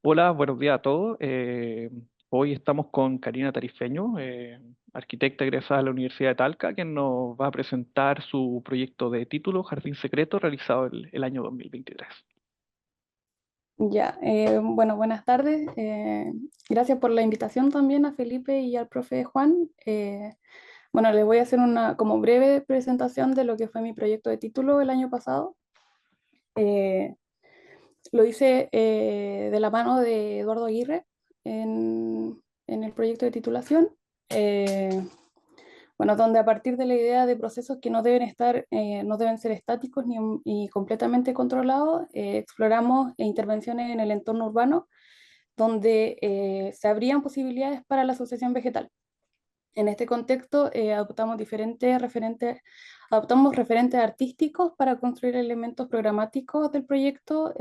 Hola, buenos días a todos. Hoy estamos con Karina Tarifeño, arquitecta egresada de la Universidad de Talca, quien nos va a presentar su proyecto de título Jardín Secreto realizado el año 2023. Ya, bueno, buenas tardes. Gracias por la invitación también a Felipe y al profe Juan. Bueno, les voy a hacer una como breve presentación de lo que fue mi proyecto de título el año pasado. Eh, lo hice de la mano de Eduardo Aguirre en el proyecto de titulación. Eh, bueno, donde a partir de la idea de procesos que no deben estar, no deben ser estáticos ni completamente controlados, exploramos intervenciones en el entorno urbano donde se abrían posibilidades para la asociación vegetal. En este contexto, adoptamos referentes artísticos para construir elementos programáticos del proyecto,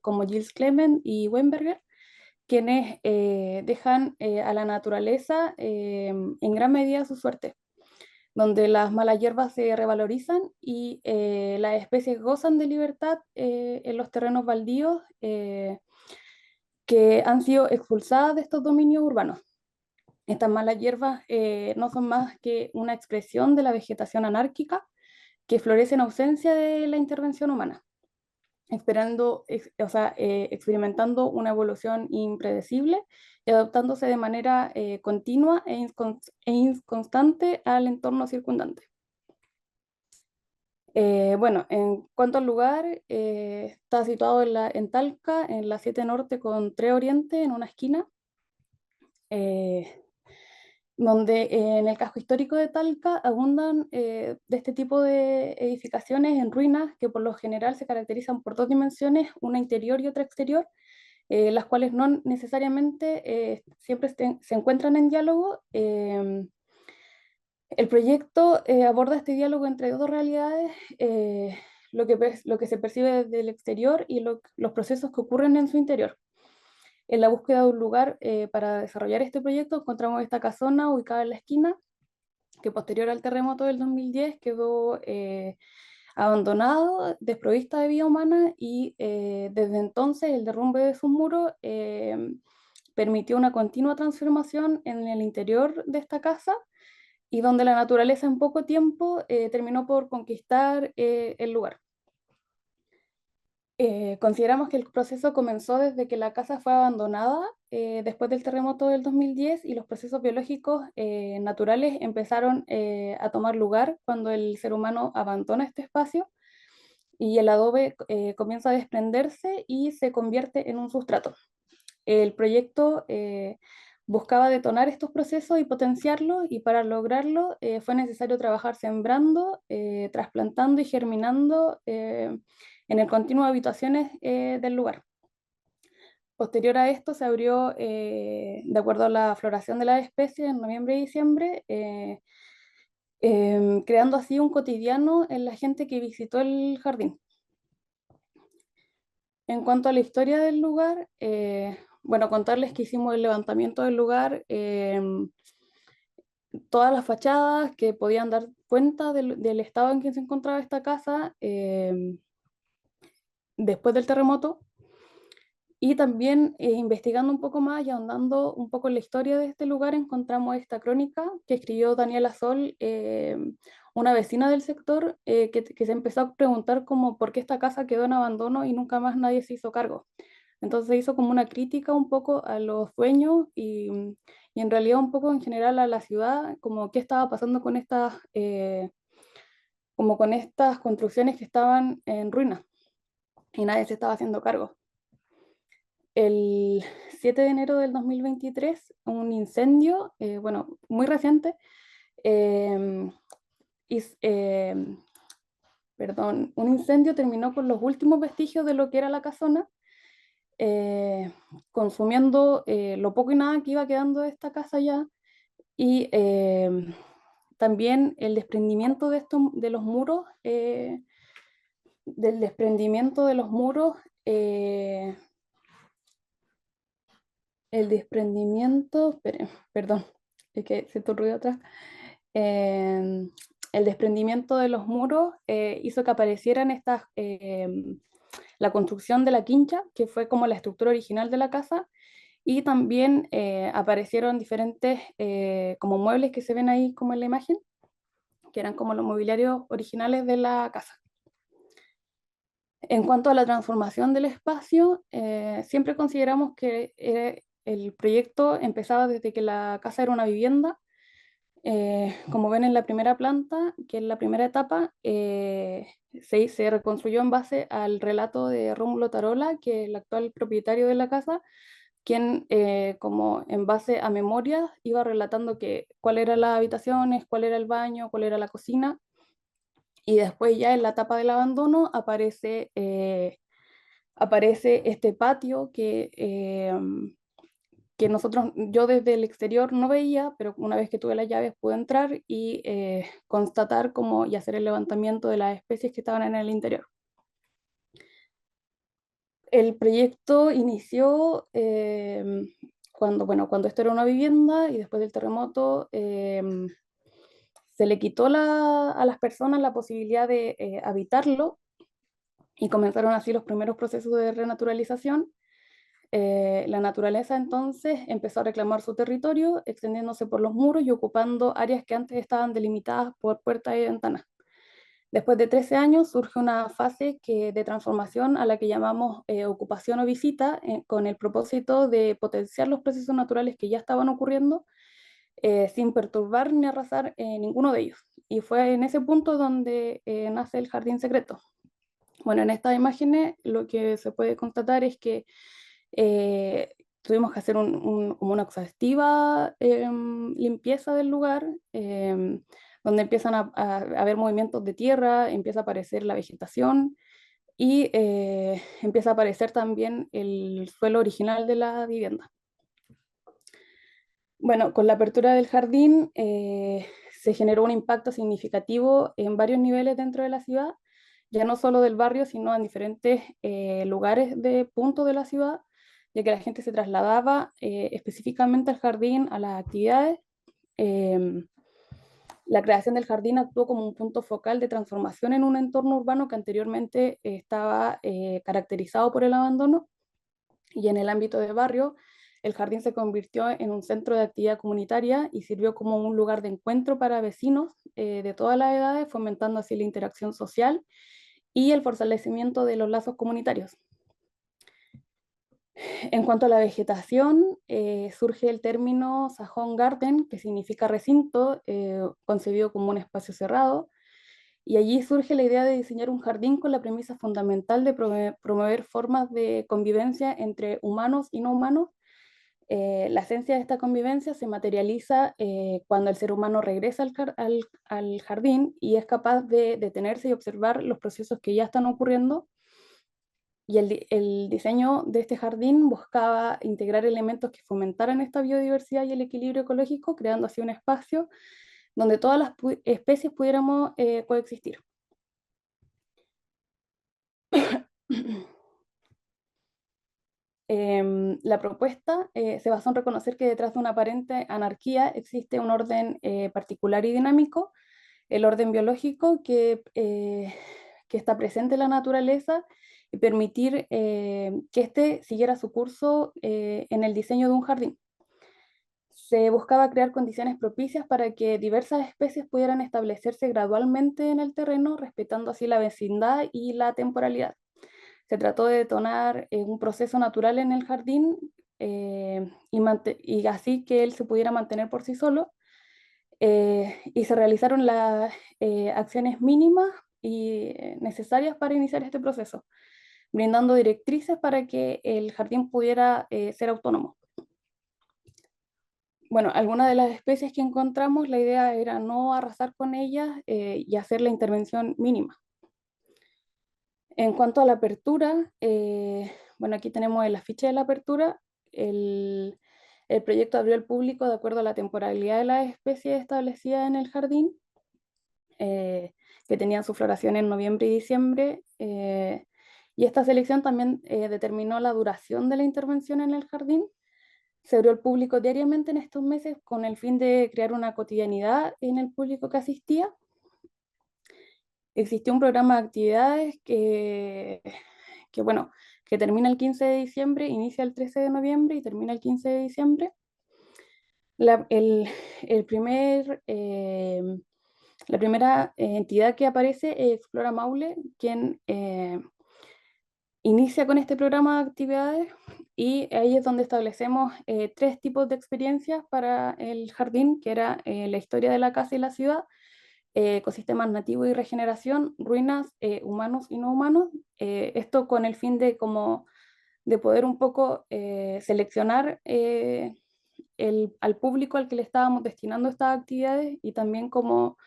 como Gilles Clement y Weinberger, quienes dejan a la naturaleza en gran medida su suerte, donde las malas hierbas se revalorizan y las especies gozan de libertad en los terrenos baldíos que han sido expulsadas de estos dominios urbanos. Estas malas hierbas no son más que una expresión de la vegetación anárquica que florece en ausencia de la intervención humana, experimentando una evolución impredecible y adaptándose de manera continua e inconstante al entorno circundante. Bueno, en cuanto al lugar, está situado en Talca, en la 7 Norte con 3 Oriente, en una esquina. Eh, Donde en el casco histórico de Talca abundan de este tipo de edificaciones en ruinas que por lo general se caracterizan por dos dimensiones, una interior y otra exterior, las cuales no necesariamente siempre se encuentran en diálogo. El proyecto aborda este diálogo entre dos realidades, lo que se percibe desde el exterior y los procesos que ocurren en su interior. En la búsqueda de un lugar para desarrollar este proyecto, encontramos esta casona ubicada en la esquina, que posterior al terremoto del 2010 quedó abandonado, desprovista de vida humana y desde entonces el derrumbe de sus muros permitió una continua transformación en el interior de esta casa y donde la naturaleza en poco tiempo terminó por conquistar el lugar. Consideramos que el proceso comenzó desde que la casa fue abandonada después del terremoto del 2010 y los procesos biológicos naturales empezaron a tomar lugar cuando el ser humano abandona este espacio y el adobe comienza a desprenderse y se convierte en un sustrato. El proyecto buscaba detonar estos procesos y potenciarlos, y para lograrlo fue necesario trabajar sembrando, trasplantando y germinando en el continuo de habitaciones del lugar. Posterior a esto se abrió, de acuerdo a la floración de las especies, en noviembre y diciembre, creando así un cotidiano en la gente que visitó el jardín. En cuanto a la historia del lugar, bueno, contarles que hicimos el levantamiento del lugar, todas las fachadas que podían dar cuenta del estado en que se encontraba esta casa después del terremoto, y también investigando un poco más y ahondando un poco en la historia de este lugar, encontramos esta crónica que escribió Daniela Sol, una vecina del sector, que se empezó a preguntar como por qué esta casa quedó en abandono y nunca más nadie se hizo cargo. Entonces hizo como una crítica un poco a los dueños y en realidad un poco en general a la ciudad, como qué estaba pasando con como con estas construcciones que estaban en ruinas y nadie se estaba haciendo cargo. El 7 de enero del 2023, un incendio, bueno, muy reciente, eh, is- eh, un incendio terminó con los últimos vestigios de lo que era la casona, eh, consumiendo lo poco y nada que iba quedando de esta casa ya, y también el desprendimiento de los muros, del desprendimiento de los muros, eh, el desprendimiento, perdón, es que se te ruido atrás. El desprendimiento de los muros hizo que aparecieran estas la construcción de la quincha, que fue como la estructura original de la casa, y también aparecieron diferentes como muebles que se ven ahí como en la imagen, que eran como los mobiliarios originales de la casa. En cuanto a la transformación del espacio, siempre consideramos que el proyecto empezaba desde que la casa era una vivienda. Como ven en la primera planta, que es la primera etapa, se reconstruyó en base al relato de Rómulo Tarola, que es el actual propietario de la casa, quien como en base a memorias iba relatando cuál eran las habitaciones, cuál era el baño, cuál era la cocina, y después ya en la etapa del abandono aparece este patio que yo desde el exterior no veía, pero una vez que tuve las llaves pude entrar y constatar y hacer el levantamiento de las especies que estaban en el interior. El proyecto inició cuando esto era una vivienda y después del terremoto se le quitó a las personas la posibilidad de habitarlo y comenzaron así los primeros procesos de renaturalización. La naturaleza entonces empezó a reclamar su territorio, extendiéndose por los muros y ocupando áreas que antes estaban delimitadas por puertas y ventanas. Después de 13 años surge una fase de transformación a la que llamamos ocupación o visita, con el propósito de potenciar los procesos naturales que ya estaban ocurriendo, sin perturbar ni arrasar ninguno de ellos. Y fue en ese punto donde nace el jardín secreto. Bueno, en estas imágenes lo que se puede constatar es que eh, tuvimos que hacer como una exhaustiva limpieza del lugar, donde empiezan a haber movimientos de tierra, empieza a aparecer la vegetación y empieza a aparecer también el suelo original de la vivienda. Bueno, con la apertura del jardín se generó un impacto significativo en varios niveles dentro de la ciudad, ya no solo del barrio, sino en diferentes lugares de puntos de la ciudad, ya que la gente se trasladaba específicamente al jardín, a las actividades. Eh, la creación del jardín actuó como un punto focal de transformación en un entorno urbano que anteriormente estaba caracterizado por el abandono, y en el ámbito de barrio, el jardín se convirtió en un centro de actividad comunitaria y sirvió como un lugar de encuentro para vecinos de todas las edades, fomentando así la interacción social y el fortalecimiento de los lazos comunitarios. En cuanto a la vegetación, surge el término Sajón Garden, que significa recinto, concebido como un espacio cerrado, y allí surge la idea de diseñar un jardín con la premisa fundamental de promover formas de convivencia entre humanos y no humanos. La esencia de esta convivencia se materializa cuando el ser humano regresa al jardín y es capaz de detenerse y observar los procesos que ya están ocurriendo. Y el diseño de este jardín buscaba integrar elementos que fomentaran esta biodiversidad y el equilibrio ecológico, creando así un espacio donde todas las especies pudiéramos coexistir. La propuesta se basó en reconocer que detrás de una aparente anarquía existe un orden particular y dinámico, el orden biológico que está presente en la naturaleza, y permitir que éste siguiera su curso en el diseño de un jardín. Se buscaba crear condiciones propicias para que diversas especies pudieran establecerse gradualmente en el terreno, respetando así la vecindad y la temporalidad. Se trató de detonar un proceso natural en el jardín y así que él se pudiera mantener por sí solo. Y se realizaron las acciones mínimas y necesarias para iniciar este proceso, brindando directrices para que el jardín pudiera ser autónomo. Bueno, algunas de las especies que encontramos, la idea era no arrasar con ellas y hacer la intervención mínima. En cuanto a la apertura, bueno, aquí tenemos el afiche de la apertura. El proyecto abrió al público de acuerdo a la temporalidad de las especies establecidas en el jardín, que tenían su floración en noviembre y diciembre. Y esta selección también determinó la duración de la intervención en el jardín. Se abrió al público diariamente en estos meses con el fin de crear una cotidianidad en el público que asistía. Existió un programa de actividades bueno, que termina el 15 de diciembre, inicia el 13 de noviembre y termina el 15 de diciembre. La, el, el primer, la primera entidad que aparece es Explora Maule, quien inicia con este programa de actividades, y ahí es donde establecemos tres tipos de experiencias para el jardín, que era la historia de la casa y la ciudad, ecosistemas nativos y regeneración, ruinas, humanos y no humanos. Esto con el fin de, como, de poder un poco seleccionar al público al que le estábamos destinando estas actividades, y también como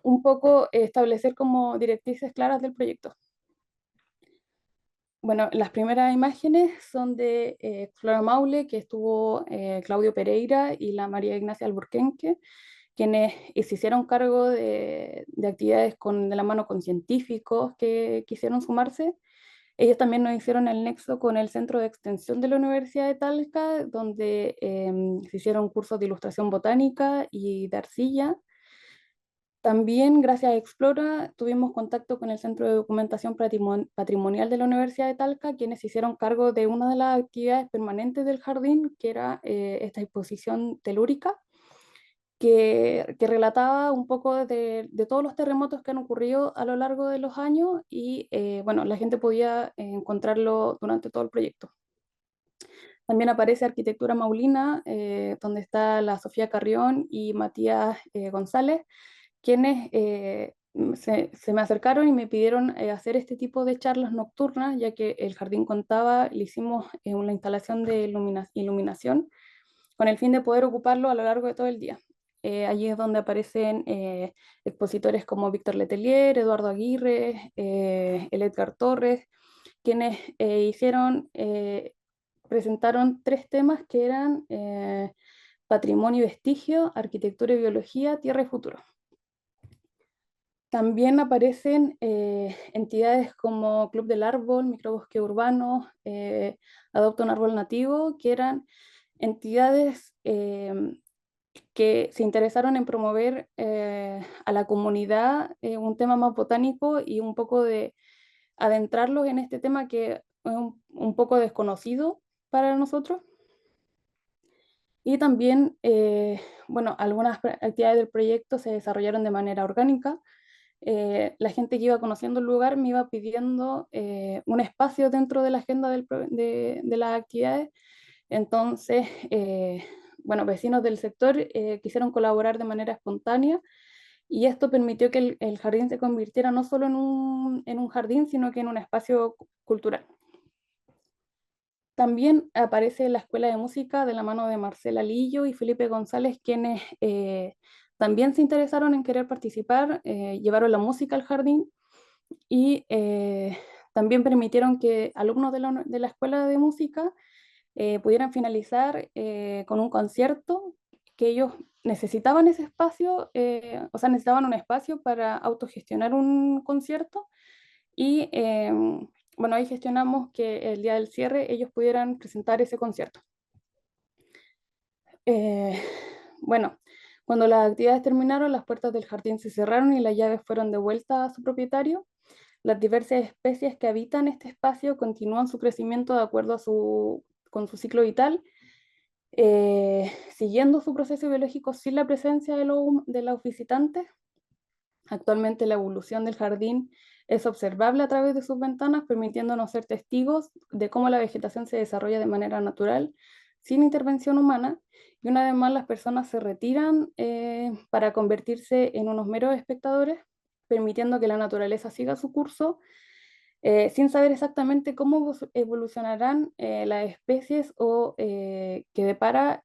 un poco establecer como directrices claras del proyecto. Bueno, las primeras imágenes son de Explora Maule, que estuvo Claudio Pereira y la María Ignacia Alburquenque, quienes se hicieron cargo de actividades de la mano con científicos que quisieron sumarse. Ellos también nos hicieron el nexo con el Centro de Extensión de la Universidad de Talca, donde se hicieron cursos de ilustración botánica y de arcilla. También, gracias a Explora, tuvimos contacto con el Centro de Documentación Patrimonial de la Universidad de Talca, quienes se hicieron cargo de una de las actividades permanentes del jardín, que era esta exposición telúrica, que relataba un poco de todos los terremotos que han ocurrido a lo largo de los años, y bueno, la gente podía encontrarlo durante todo el proyecto. También aparece Arquitectura Maulina, donde está la Sofía Carrión y Matías González, quienes se me acercaron y me pidieron hacer este tipo de charlas nocturnas, ya que el jardín contaba, le hicimos una instalación de iluminación con el fin de poder ocuparlo a lo largo de todo el día. Allí es donde aparecen expositores como Víctor Letelier, Eduardo Aguirre, el Edgar Torres, quienes presentaron tres temas que eran patrimonio y vestigio, arquitectura y biología, tierra y futuro. También aparecen entidades como Club del Árbol, Microbosque Urbano, Adopta un Árbol Nativo, que eran entidades que se interesaron en promover a la comunidad un tema más botánico y un poco de adentrarlos en este tema que es un poco desconocido para nosotros. Y también, bueno, algunas actividades del proyecto se desarrollaron de manera orgánica. La gente que iba conociendo el lugar me iba pidiendo un espacio dentro de la agenda de las actividades. Entonces, bueno, vecinos del sector quisieron colaborar de manera espontánea, y esto permitió que el jardín se convirtiera no solo en un jardín, sino que en un espacio cultural. También aparece la Escuela de Música de la mano de Marcela Lillo y Felipe González, quienes también se interesaron en querer participar, llevaron la música al jardín, y también permitieron que alumnos de la Escuela de Música pudieran finalizar con un concierto, que ellos necesitaban ese espacio, o sea, necesitaban un espacio para autogestionar un concierto, y bueno, ahí gestionamos que el día del cierre ellos pudieran presentar ese concierto. Eh, bueno, cuando las actividades terminaron, las puertas del jardín se cerraron y las llaves fueron devueltas a su propietario. Las diversas especies que habitan este espacio continúan su crecimiento de acuerdo con su ciclo vital, siguiendo su proceso biológico sin la presencia de los visitantes. Actualmente la evolución del jardín es observable a través de sus ventanas, permitiéndonos ser testigos de cómo la vegetación se desarrolla de manera natural, sin intervención humana, y una vez más las personas se retiran para convertirse en unos meros espectadores, permitiendo que la naturaleza siga su curso, sin saber exactamente cómo evolucionarán las especies o qué depara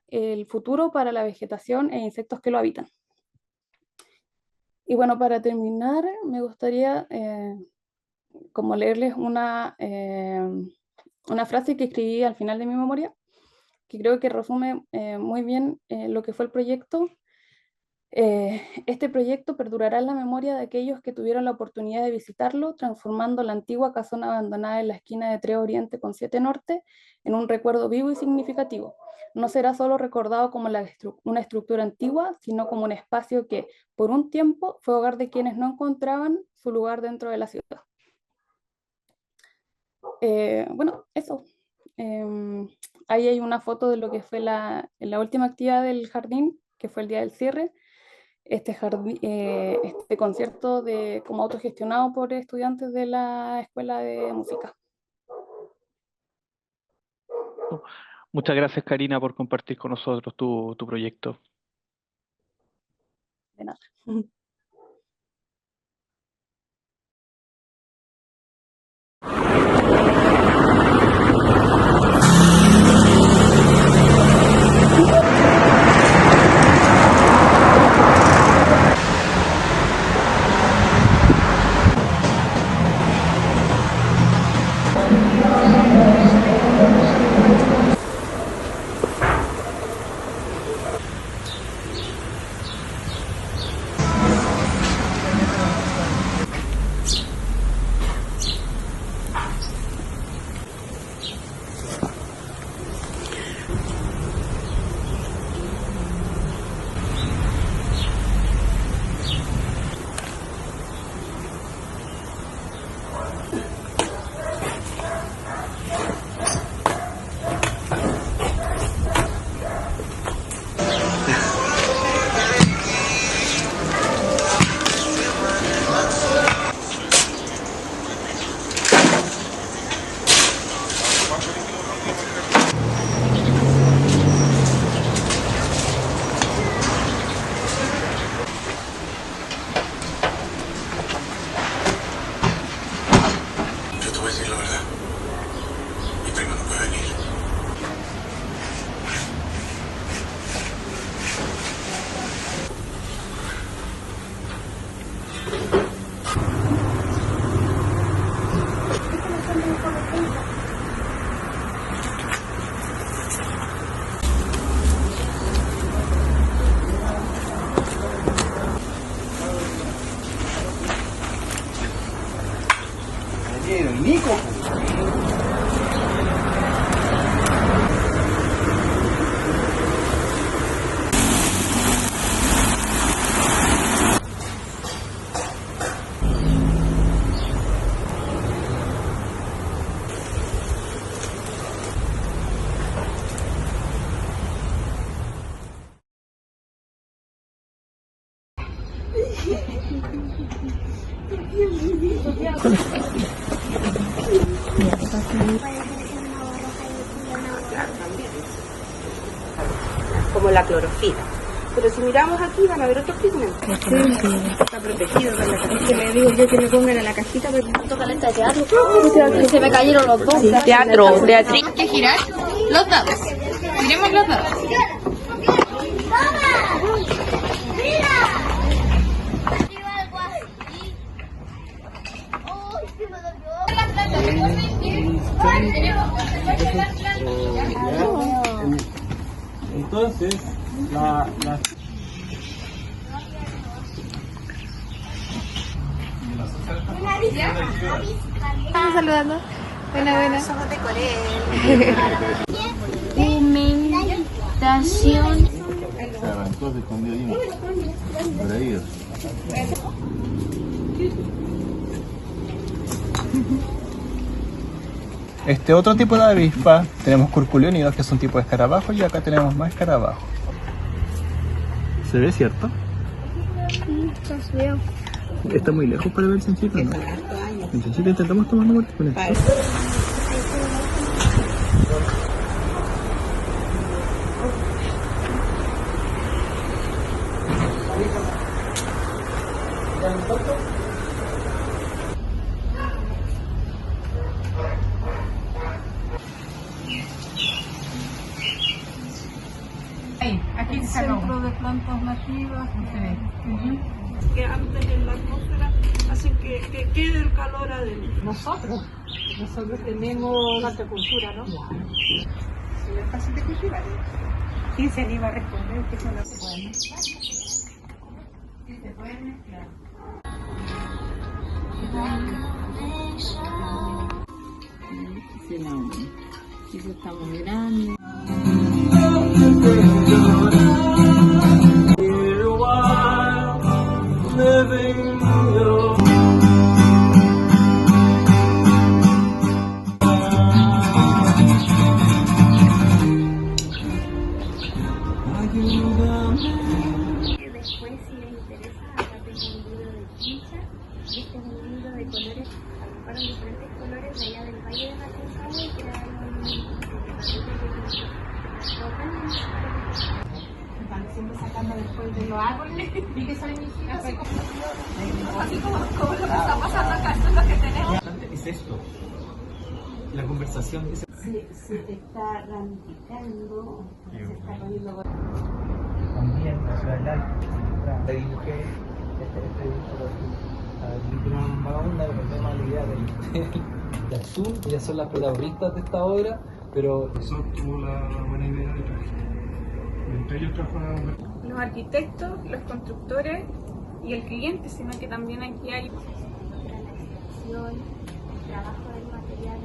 el futuro para la vegetación e insectos que lo habitan. Y bueno, para terminar, me gustaría como leerles una frase que escribí al final de mi memoria, que creo que resume muy bien lo que fue el proyecto. Este proyecto perdurará en la memoria de aquellos que tuvieron la oportunidad de visitarlo, transformando la antigua casona abandonada en la esquina de 3 Oriente con 7 Norte en un recuerdo vivo y significativo. No será solo recordado como una estructura antigua, sino como un espacio que, por un tiempo, fue hogar de quienes no encontraban su lugar dentro de la ciudad. Bueno, eso. Ahí hay una foto de lo que fue la última actividad del jardín, que fue el día del cierre. Este concierto como autogestionado por estudiantes de la Escuela de Música. Muchas gracias, Karina, por compartir con nosotros tu proyecto. De nada. Yo te voy a decir la verdad. Mi primo no puede venir. Nico. Como la clorofila. Pero si miramos aquí van a ver otros pigmentos. Sí. Está protegido con la cajita. Le digo yo que le pongan a la cajita porque no toca la teatro. Se me cayeron los dos. Sí, teatro. Hay que girar los dados. Miremos los dados. Entonces, Estamos saludando. Buena. Somos de Corea. Pigmentación. Se arrancó, se escondió ahí. Por ahí. este otro tipo de avispa, tenemos curculionidos, que es un tipo de escarabajo, y acá tenemos más escarabajos. ¿Se ve, cierto? Está muy lejos para ver el chanchito, ¿no? El chanchito intentamos tomar una vuelta con esto. Aquí el centro de plantas nativas que antes en la atmósfera hacen que quede el calor adentro. Nosotros tenemos la cultura, ¿no? Sí, es fácil de cultivar. ¿Quién se anima a responder que eso no se puede mezclar? Sí, se puede mezclar. Eso estamos mirando. sacaron diferentes colores de allá del Valle de Rancagua y crearon Están siempre sacando después de los árboles y que salen hijitas así como lo que está pasando acá, esto es lo que tenemos. Es esto, la conversación que Se te está ramificando, se está poniendo. también la ciudad del Alto. La dibujé, este dibujo una onda, volvemos a la idea del azul, ellas son las protagonistas de esta obra, pero Eso tuvo la buena idea de traje. Entre ellos trajo los arquitectos, los constructores y el cliente, sino que también aquí hay La extracción, el trabajo del material,